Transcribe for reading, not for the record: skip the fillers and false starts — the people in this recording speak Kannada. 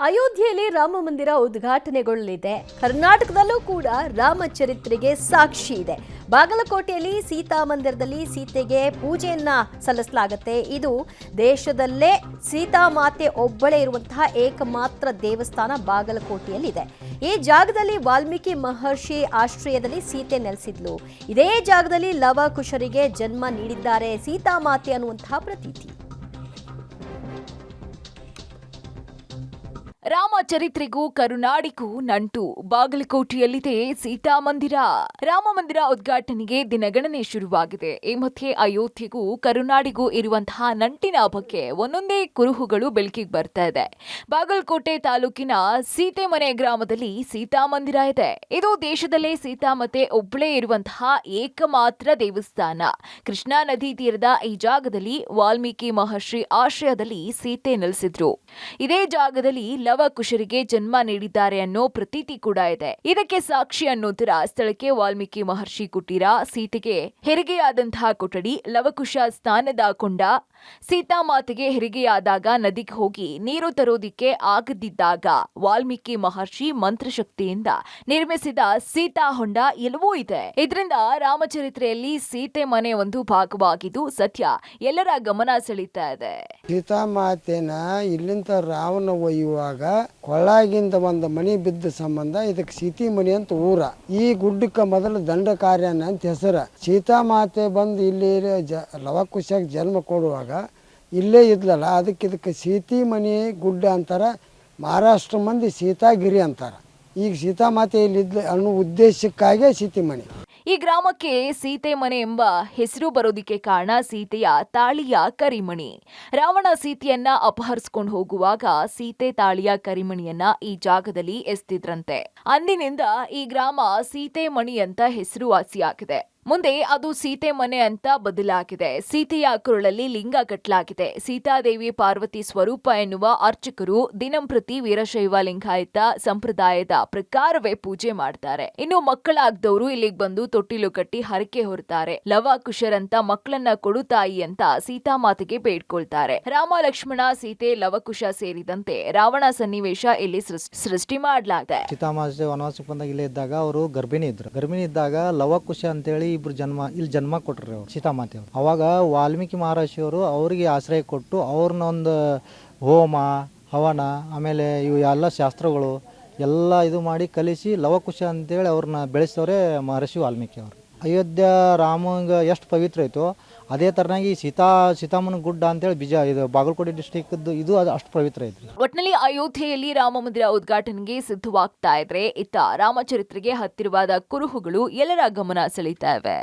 ಅಯೋಧ್ಯೆಯಲ್ಲಿ ರಾಮ ಮಂದಿರ ಉದ್ಘಾಟನೆಗೊಳ್ಳಲಿದೆ. ಕರ್ನಾಟಕದಲ್ಲೂ ಕೂಡ ರಾಮಚರಿತ್ರೆಗೆ ಸಾಕ್ಷಿ ಇದೆ. ಬಾಗಲಕೋಟೆಯಲ್ಲಿ ಸೀತಾ ಮಂದಿರದಲ್ಲಿ ಸೀತೆಗೆ ಪೂಜೆಯನ್ನ ಸಲ್ಲಿಸಲಾಗುತ್ತೆ. ಇದು ದೇಶದಲ್ಲೇ ಸೀತಾ ಮಾತೆ ಒಬ್ಬಳೇ ಇರುವಂತಹ ಏಕಮಾತ್ರ ದೇವಸ್ಥಾನ ಬಾಗಲಕೋಟೆಯಲ್ಲಿದೆ. ಈ ಜಾಗದಲ್ಲಿ ವಾಲ್ಮೀಕಿ ಮಹರ್ಷಿ ಆಶ್ರಯದಲ್ಲಿ ಸೀತೆ ನೆಲೆಸಿದ್ಲು. ಇದೇ ಜಾಗದಲ್ಲಿ ಲವ ಕುಶರಿಗೆ ಜನ್ಮ ನೀಡಿದ್ದಾರೆ ಸೀತಾ ಮಾತೆ ಅನ್ನುವಂತಹ ಪ್ರತೀತಿ. ರಾಮಚರಿತ್ರೆಗೂ ಕರುನಾಡಿಗೂ ನಂಟು. ಬಾಗಲಕೋಟೆಯಲ್ಲಿದೆ ಸೀತಾ ಮಂದಿರ. ರಾಮ ಮಂದಿರ ಉದ್ಘಾಟನೆಗೆ ದಿನಗಣನೆ ಶುರುವಾಗಿದೆ. ಈ ಮಧ್ಯೆ ಅಯೋಧ್ಯೆಗೂ ಕರುನಾಡಿಗೂ ಇರುವಂತಹ ನಂಟಿನ ಬಗ್ಗೆ ಒಂದೊಂದೇ ಕುರುಹುಗಳು ಬೆಳಕಿಗೆ ಬರ್ತಾ ಇದೆ. ಬಾಗಲಕೋಟೆ ತಾಲೂಕಿನ ಸೀತೆಮನೆ ಗ್ರಾಮದಲ್ಲಿ ಸೀತಾ ಮಂದಿರ ಇದೆ. ಇದು ದೇಶದಲ್ಲೇ ಸೀತಾಮಾತೆ ಒಬ್ಬಳೇ ಇರುವಂತಹ ಏಕಮಾತ್ರ ದೇವಸ್ಥಾನ. ಕೃಷ್ಣಾ ನದಿ ತೀರದ ಈ ಜಾಗದಲ್ಲಿ ವಾಲ್ಮೀಕಿ ಮಹರ್ಷಿ ಆಶ್ರಯದಲ್ಲಿ ಸೀತೆ ನೆಲೆಸಿದ್ರು. ಇದೇ ಜಾಗದಲ್ಲಿ ಲವ ಕುಶರಿಗೆ ಜನ್ಮ ನೀಡಿದ್ದಾರೆ ಅನ್ನೋ ಪ್ರತೀತಿ ಕೂಡ ಇದೆ. ಇದಕ್ಕೆ ಸಾಕ್ಷಿ ಅನ್ನೋದರ ಸ್ಥಳಕ್ಕೆ ವಾಲ್ಮೀಕಿ ಮಹರ್ಷಿ ಕುಟೀರ, ಸೀತೆಗೆ ಹೆರಿಗೆಯಾದಂತಹ ಕೊಠಡಿ, ಲವಕುಶ ಸ್ನಾನದ ಕೊಂಡ, ಸೀತಾಮಾತೆಗೆ ಹೆರಿಗೆಯಾದಾಗ ನದಿಗೆ ಹೋಗಿ ನೀರು ತರೋದಿಕ್ಕೆ ಆಗದಿದ್ದಾಗ ವಾಲ್ಮೀಕಿ ಮಹರ್ಷಿ ಮಂತ್ರಶಕ್ತಿಯಿಂದ ನಿರ್ಮಿಸಿದ ಸೀತಾ ಹೊಂಡ ಎಲ್ಲವೂ ಇದೆ. ಇದರಿಂದ ರಾಮಚರಿತ್ರೆಯಲ್ಲಿ ಸೀತೆ ಮನೆ ಒಂದು ಭಾಗವಾಗಿದ್ದು ಸದ್ಯ ಎಲ್ಲರ ಗಮನ ಸೆಳೀತಾ ಇದೆ. ಸೀತಾಮಾತೆನ ಇಲ್ಲಿಂದ ರಾವಣ ಒಯ್ಯುವಾಗ ಕೊಳ್ಳಾಗಿಂದ ಒಂದು ಮನಿ ಬಿದ್ದ ಸಂಬಂಧ ಇದಕ್ಕೆ ಸೀತಿ ಮನಿ ಅಂತ ಊರ. ಈ ಗುಡ್ಡಕ್ಕೆ ಮೊದಲು ದಂಡಕಾರ್ಯನ ಅಂತ ಹೆಸರು. ಸೀತಾಮಾತೆ ಬಂದು ಇಲ್ಲಿ ಲವಕುಶಕ್ಕೆ ಜನ್ಮ ಕೊಡುವಾಗ ಇಲ್ಲೇ ಇದ್ಲಲ್ಲ, ಇದಕ್ಕೆ ಸೀತಿ ಮನಿ ಗುಡ್ಡ ಅಂತಾರೆ. ಮಹಾರಾಷ್ಟ್ರ ಮಂದಿ ಸೀತಾಗಿರಿ ಅಂತಾರೆ. ಈಗ ಸೀತಾಮಾತೆ ಇಲ್ಲಿದ್ಲ ಅನ್ನೋ ಉದ್ದೇಶಕ್ಕಾಗಿ ಸೀತಿ ಮನಿ. ಈ ಗ್ರಾಮಕ್ಕೆ ಸೀತೆ ಮನೆ ಎಂಬ ಹೆಸರು ಬರೋದಿಕ್ಕೆ ಕಾರಣ ಸೀತೆಯ ತಾಳಿಯ ಕರಿಮಣಿ. ರಾವಣ ಸೀತೆಯನ್ನ ಅಪಹರಿಸಿಕೊಂಡು ಹೋಗುವಾಗ ಸೀತೆ ತಾಳಿಯ ಕರಿಮಣಿಯನ್ನ ಈ ಜಾಗದಲ್ಲಿ ಎಸ್ತಿದ್ರಂತೆ. ಅಂದಿನಿಂದ ಈ ಗ್ರಾಮ ಸೀತೆ ಮಣಿ ಅಂತ ಹೆಸರುವಾಸಿಯಾಗಿದೆ. ಮುಂದೆ ಅದು ಸೀತೆ ಮನೆ ಅಂತ ಬದಲಾಗಿದೆ. ಸೀತೆಯ ಕುರಳಲ್ಲಿ ಲಿಂಗ ಕಟ್ಟಲಾಗಿದೆ. ಸೀತಾದೇವಿ ಪಾರ್ವತಿ ಸ್ವರೂಪ ಎನ್ನುವ ಅರ್ಚಕರು ದಿನಂಪ್ರತಿ ವೀರಶೈವ ಲಿಂಗಾಯತ ಸಂಪ್ರದಾಯದ ಪ್ರಕಾರವೇ ಪೂಜೆ ಮಾಡ್ತಾರೆ. ಇನ್ನು ಮಕ್ಕಳಾಗದವರು ಇಲ್ಲಿಗೆ ಬಂದು ತೊಟ್ಟಿಲು ಕಟ್ಟಿ ಹರಕೆ ಹೊರತಾರೆ. ಲವ ಕುಶರಂತ ಮಕ್ಕಳನ್ನ ಕೊಡು ತಾಯಿ ಅಂತ ಸೀತಾಮಾತೆಗೆ ಬೇಡ್ಕೊಳ್ತಾರೆ. ರಾಮ, ಲಕ್ಷ್ಮಣ, ಸೀತೆ, ಲವಕುಶ ಸೇರಿದಂತೆ ರಾವಣ ಸನ್ನಿವೇಶ ಇಲ್ಲಿ ಸೃಷ್ಟಿ ಮಾಡಲಾಗಿದೆ. ಸೀತಾಮಾತೆ ವನವಾಸಕ್ಕೆ ಬಂದಾಗ ಇಲ್ಲೇ ಇದ್ದಾಗ ಅವರು ಗರ್ಭಿಣಿ ಇದ್ದಾಗ ಲವಕುಶ ಅಂತೇಳಿ ಇಬ್ರು ಇಲ್ಲಿ ಜನ್ಮ ಕೊಟ್ರಿ ಅವ್ರು ಸೀತಾಮಾತೆ ಅವರು. ಅವಾಗ ವಾಲ್ಮೀಕಿ ಮಹರ್ಷಿಯವರು ಅವರಿಗೆ ಆಶ್ರಯ ಕೊಟ್ಟು ಅವ್ರನ್ನ ಒಂದು ಹೋಮ ಹವನ ಆಮೇಲೆ ಇವು ಎಲ್ಲ ಶಾಸ್ತ್ರಗಳು ಎಲ್ಲ ಇದು ಮಾಡಿ ಕಲಿಸಿ ಲವಕುಶ ಅಂತೇಳಿ ಅವ್ರನ್ನ ಬೆಳೆಸೋರೆ ಮಹರ್ಷಿ ವಾಲ್ಮೀಕಿ ಅವರು. ಅಯೋಧ್ಯ ರಾಮಂಗ ಎಷ್ಟು ಪವಿತ್ರ ಐತೋ ಅದೇ ತರನಾಗಿ ಸೀತಾಮನ ಗುಡ್ಡ ಅಂತೇಳಿ ಇದು ಬಾಗಲಕೋಟೆ ಡಿಸ್ಟಿಕ್ ಇದು ಅಷ್ಟು ಪವಿತ್ರ ಐತ್ರಿ. ಒಟ್ನಲ್ಲಿ ಅಯೋಧ್ಯೆಯಲ್ಲಿ ರಾಮ ಮಂದಿರ ಉದ್ಘಾಟನೆಗೆ ಸಿದ್ಧವಾಗ್ತಾ ಇದ್ರೆ ಇತ್ತ ರಾಮಚರಿತ್ರೆಗೆ ಹತ್ತಿರವಾದ ಕುರುಹುಗಳು ಎಲ್ಲರ ಗಮನ ಸೆಳೀತಾ ಇವೆ.